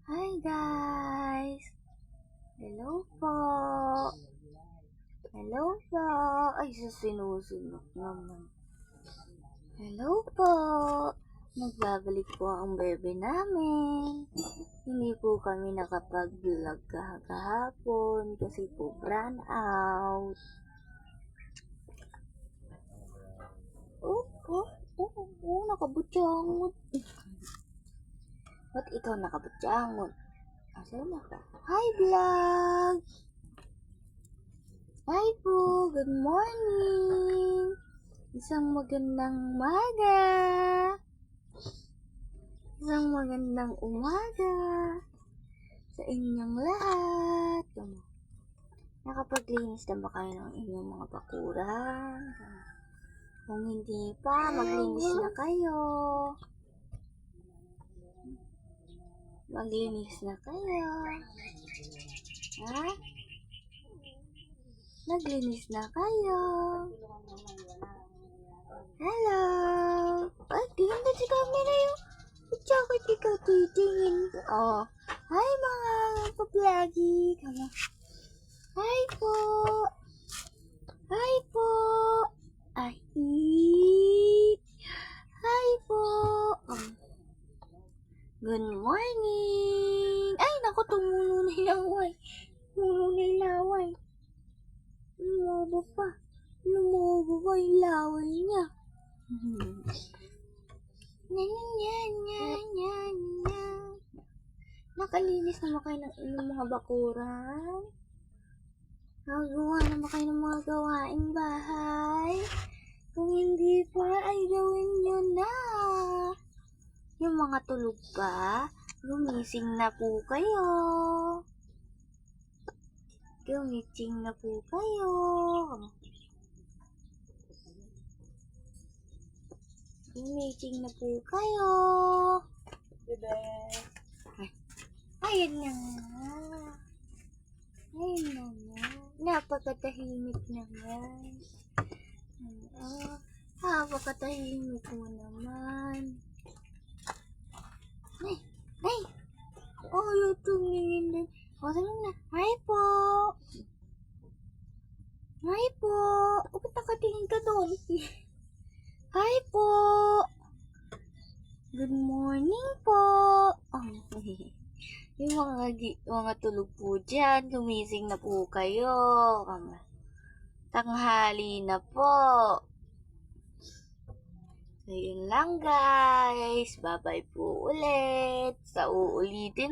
Hi guys! Hello po! Hello po! Ay, sinusunod naman. Hello po! Nagbabalik po ang bebe namin. Hindi po kami nakapag-vlog kahapon kasi po brand out. Nakabutyangot. Ba't ikaw nakabutyangot? Asan na ka? Hi vlog! Hi po! Good morning! Isang magandang umaga! Isang magandang umaga sa inyong lahat. Nakapaglinis na ba kayo ng inyong mga bakuran? Kung hindi pa, maglinis na kayo. Maglinis na kayo. Ha? Naglinis na kayo. Hello! Ay, tingnan si camera yung bakit ikaw titingin? Oh. Hi mga pa-vloggy. Hi po! Hi po! Ay! Hi po! Good morning! Ay, naku, tumulo na yung laway. Tumulo na yung laway. Lumobo pa. Lumobo pa yung laway niya. Nakalinis naman kayo ng inyong mga bakuran? Nagawa naman kayo ng mga gawaing bahay? Kung hindi pa, ay gawin nyo na. Yung mga tulog pa, gumising na po kayo. Gumising na po kayo. Gumising na po kayo. Ayan na nga. Ayan na nga. Napakatahimik naman. Napakatahimik mo naman. Ay! Ayaw tumingin din. O, sabi na. Hi po! Hi po! Bakit nakatingin ka doon? Hi po! Good morning po! Yung mga tulog po dyan, gumising na po kayo. Tanghali na po. So, yun lang guys. Bye-bye po ulit. Sa uulitin